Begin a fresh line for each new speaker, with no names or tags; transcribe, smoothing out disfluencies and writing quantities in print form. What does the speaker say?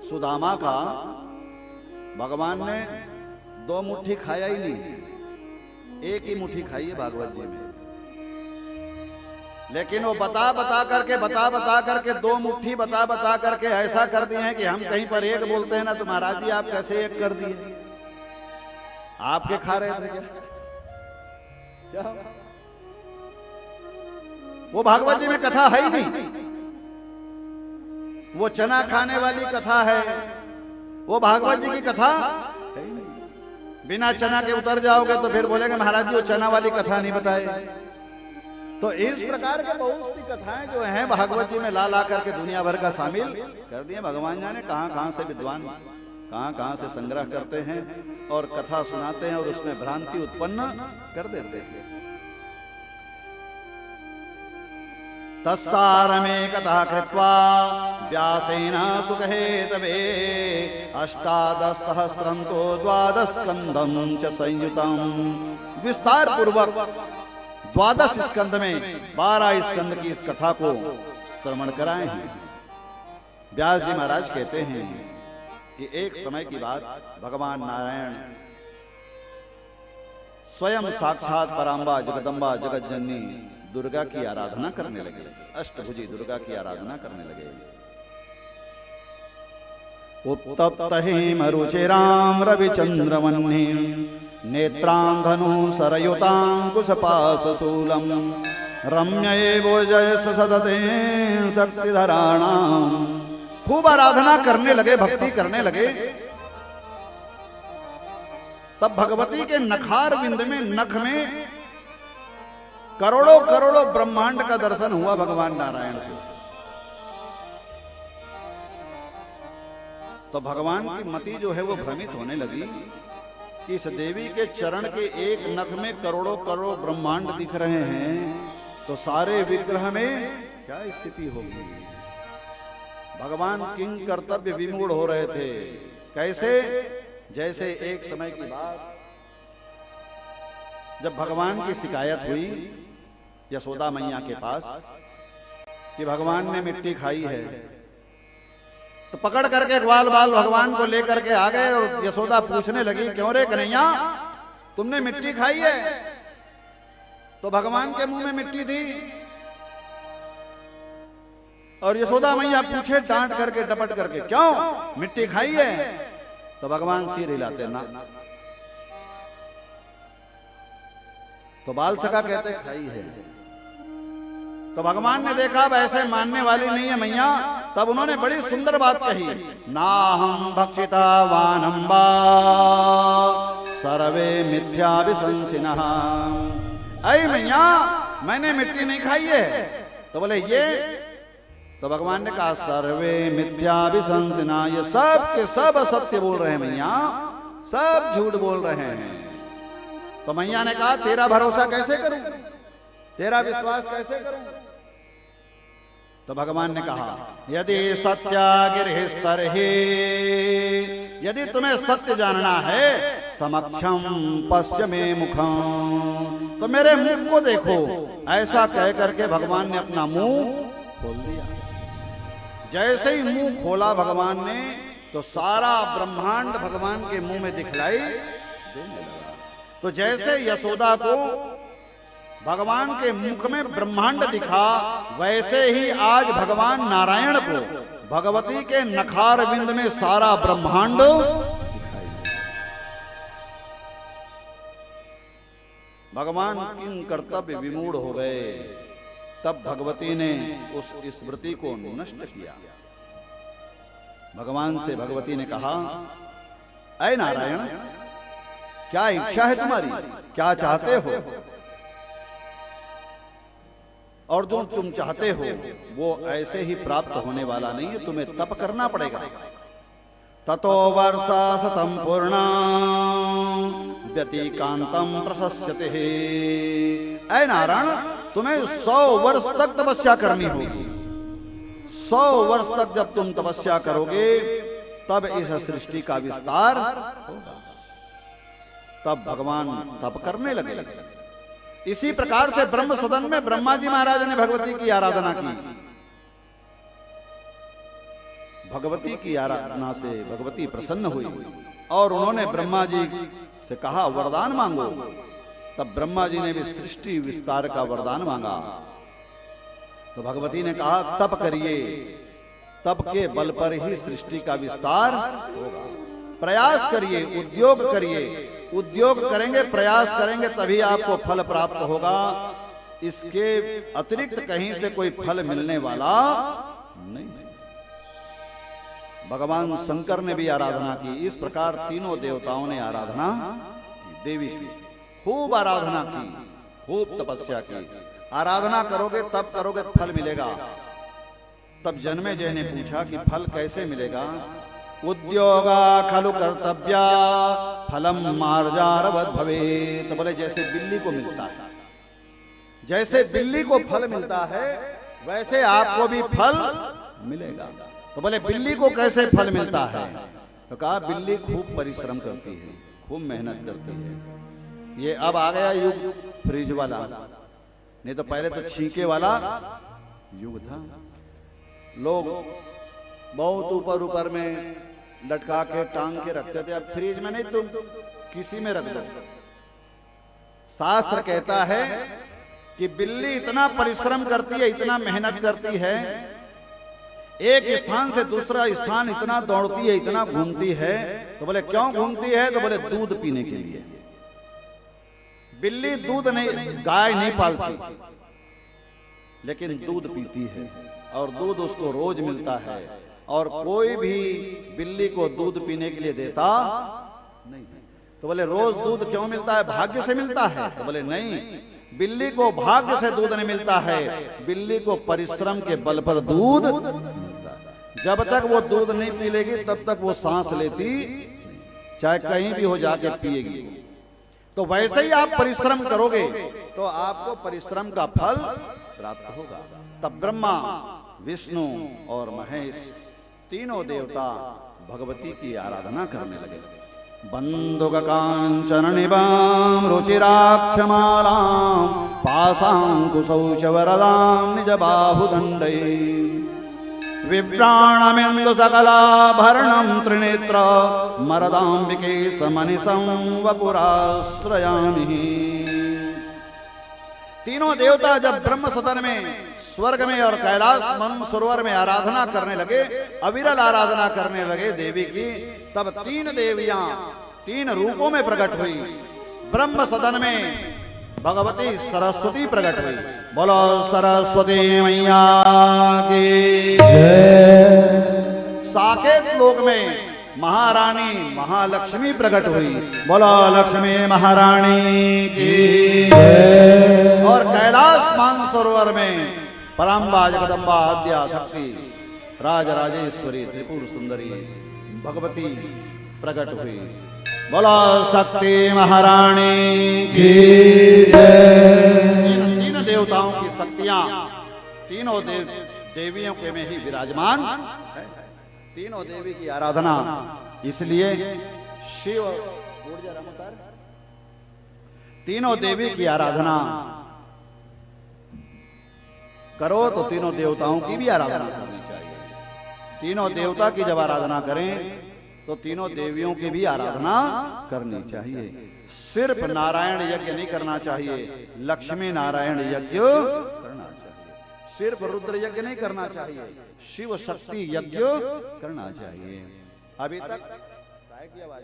सुदामा का भगवान ने 2 मुट्ठी खाया ही नहीं, एक ही मुट्ठी खाई है भागवत जी में। लेकिन वो बता बता करके 2 मुट्ठी बता करके ऐसा कर दिए हैं कि हम कहीं पर एक बोलते हैं ना तो महाराज जी आप कैसे एक कर दिए, आपके खा रहे थे क्या? वो भागवत जी में कथा है ही नहीं, वो चना खाने वाली कथा है, वो भागवत जी की कथा है ही नहीं। बिना चना के उतर जाओगे तो फिर बोलेंगे महाराज जी वो चना वाली कथा नहीं बताए। तो इस प्रकार के बहुत सी कथाएं जो हैं भागवत जी में ला करके दुनिया भर का शामिल कर दिए। भगवान जाने कहां से विद्वान कहां से संग्रह करते हैं और कथा सुनाते हैं और उसमें भ्रांति उत्पन्न कर देते हैं। तत्सारमे कथा कृत्वा व्यासेन सुखहेतवे 18 सहस्रंतो 12 स्कंदम च संयुतम। विस्तार पूर्वक 12 स्कंद में 12 स्कंद की इस कथा को श्रवण कराए हैं। व्यास जी महाराज कहते हैं कि एक समय की बात, भगवान नारायण स्वयं साक्षात परांबा जगदम्बा जगत जननी दुर्गा की आराधना करने लगे, अष्टभुजी दुर्गा की आराधना करने लगे। उत्तप्त हेमरुचिरां रविचंद्रवह्निं नेत्रां धनु सरयुतांकुशपाशशूलं रम्यैवोजयस सदते शक्तिधराणां। खूब आराधना करने लगे, भक्ति करने लगे। तब भगवती के नखार बिंद में, नख में करोड़ों करोड़ों ब्रह्मांड का दर्शन हुआ भगवान नारायण को। तो भगवान की मति जो है वो भ्रमित होने लगी कि इस देवी के चरण के एक नख में करोड़ों करोड़ ब्रह्मांड दिख रहे हैं, तो सारे विग्रह में क्या स्थिति होगी। भगवान किंग कर्तव्य विमूढ़ हो रहे थे। कैसे? जैसे एक समय की बात, जब भगवान की शिकायत हुई यशोदा मैया के पास कि भगवान ने मिट्टी खाई है, तो पकड़ करके ग्वाल बाल भगवान को लेकर के आ गए और यशोदा पूछने लगी, क्यों रे कन्हैया तुमने मिट्टी खाई है? तो भगवान के मुंह में मिट्टी थी और यशोदा मैया पूछे डांट करके डपट करके, क्यों मिट्टी खाई है? तो भगवान सिर हिलाते ना। तो बाल सका कहते खाई है। तो भगवान ने देखा अब ऐसे मानने वाली नहीं है मैया, तब उन्होंने बड़ी सुंदर बात कही, नाहं भक्षिता वानंबा सर्वे मिथ्या विशंसिनः। ऐ मैया मैंने मिट्टी नहीं खाई है। तो बोले ये? तो भगवान ने कहा सर्वे मिथ्या विशंसिनः, ये सब के सब असत्य बोल रहे हैं मैया, सब झूठ बोल रहे हैं। तो मैया ने कहा तेरा भरोसा कैसे करूं, तेरा विश्वास कैसे करूं? तो भगवान ने कहा यदि सत्यागिरिस्तर ही, यदि तुम्हें सत्य जानना है, समक्षम पश्य मे मुखम, तो मेरे मुख को देखो। ऐसा कह करके भगवान ने अपना मुंह खोल दिया। जैसे ही मुंह खोला भगवान ने, तो सारा ब्रह्मांड भगवान के मुंह में दिखलाई देने लगा। तो जैसे यशोदा को भगवान के मुख में ब्रह्मांड दिखा, वैसे ही आज भगवान नारायण को भगवती के नखार बिंद में सारा ब्रह्मांड दिखाई दे। भगवान किन कर्तव्य विमूढ़ हो गए। तब भगवती ने उस स्मृति को नष्ट किया। भगवान से भगवती ने कहा, ऐ नारायण क्या इच्छा है तुम्हारी, क्या चाहते हो? और जो तुम चाहते हो वो ऐसे ही प्राप्त होने वाला नहीं है, तुम्हें तप करना पड़ेगा। ततो वर्षा शतं पूर्णा व्यतिकांतम प्रशस्यते। ऐ नारायण तुम्हें 100 वर्ष तक तपस्या करनी होगी। 100 वर्ष तक जब तुम तपस्या करोगे तब इस सृष्टि का विस्तार होगा। तब भगवान तप करने लगे। इसी प्रकार से ब्रह्म सदन में ब्रह्मा जी महाराज ने भगवती की आराधना की। भगवती की आराधना से भगवती प्रसन्न हुई और उन्होंने ब्रह्मा जी से कहा वरदान मांगो। तब ब्रह्मा जी ने भी सृष्टि विस्तार का वरदान मांगा। तो भगवती ने कहा तप करिए, तप के बल पर ही सृष्टि का विस्तार होगा। प्रयास करिए, उद्योग करिए, उद्योग करेंगे, प्रयास करेंगे तभी आपको फल प्राप्त होगा। इसके अतिरिक्त कहीं से कोई फल मिलने वाला नहीं। भगवान शंकर ने भी आराधना की। इस प्रकार तीनों देवताओं ने आराधना की, देवी की खूब आराधना की, खूब तपस्या की। आराधना करोगे तब करोगे फल मिलेगा। तब जन्मेजय ने पूछा कि फल कैसे मिलेगा? उद्योगा खलु कर्तव्या फलम मार्जारवत भवे। तो बोले जैसे बिल्ली को मिलता है, जैसे बिल्ली को फल मिलता है वैसे आपको भी फल मिलेगा। तो बोले बिल्ली को कैसे फल मिलता है? तो कहा बिल्ली खूब परिश्रम करती है, खूब मेहनत करती है। ये अब आ गया युग फ्रिज वाला, नहीं तो पहले तो छींके वाला युग था। लोग बहुत ऊपर ऊपर में लटका के टांग के रखते थे। अब फ्रिज में नहीं, तुम किसी में रख दो। शास्त्र कहता है कि बिल्ली इतना परिश्रम करती है, इतना मेहनत करती है, एक स्थान से दूसरा स्थान इतना दौड़ती है, इतना घूमती है। तो बोले क्यों घूमती है? तो बोले दूध पीने के लिए। बिल्ली दूध नहीं, गाय नहीं पालती, लेकिन दूध पीती है और दूध उसको रोज मिलता है। और कोई भी बिल्ली को दूध पीने के लिए देता नहीं है। तो बोले रोज दूध क्यों मिलता है? भाग्य से मिलता है? तो बोले नहीं, बिल्ली को भाग्य से दूध नहीं मिलता है, बिल्ली को परिश्रम के बल पर दूध मिलता है। जब तक वो दूध नहीं पी लेगी तब तक वो सांस लेती, चाहे कहीं भी हो जाके पिएगी। तो वैसे ही आप परिश्रम करोगे तो आपको परिश्रम का फल प्राप्त होगा। तब ब्रह्मा, विष्णु और महेश तीनों देवता भगवती की आराधना करने लगे। बंधुक कांचन निबाम रुचिराक्षमालां पाशांकुशौच वरदां निज बाहुदंडै विभ्राणमेन्दु सकलाभरणं त्रिनेत्र मरदाम्बिके समनिसं वपुराश्रयामि। तीनों देवता जब ब्रह्म सदन में, स्वर्ग में और कैलाश मन सरोवर में आराधना करने लगे, अविरल आराधना करने लगे देवी की, तब तीन देवियां तीन रूपों में प्रकट हुई। ब्रह्म सदन में भगवती सरस्वती प्रकट हुई। बोलो सरस्वती मैया की जय। साकेत लोक में महारानी महालक्ष्मी प्रकट हुई। बोलो लक्ष्मी महारानी की जय। और कैलाश मानसरोवर में पराम्बा जगदम्बा आद्या शक्ति राजराजेश्वरी त्रिपुर सुंदरी भगवती प्रकट हुई। बोलो शक्ति महारानी की जय। तीन देवताओं की शक्तियां तीनों देवियों के में ही विराजमान है। तीनों देवी की आराधना, इसलिए शिव तीनों देवी की आराधना करो तो तीनों देवताओं की भी आराधना करनी चाहिए। तीनों देवता की जब आराधना करें तो तीनों देवियों की भी आराधना करनी चाहिए। सिर्फ नारायण यज्ञ नहीं करना चाहिए, लक्ष्मी नारायण यज्ञ करना चाहिए। सिर्फ रुद्र यज्ञ नहीं करना चाहिए, शिव शक्ति यज्ञ करना चाहिए। अभी तक की आवाज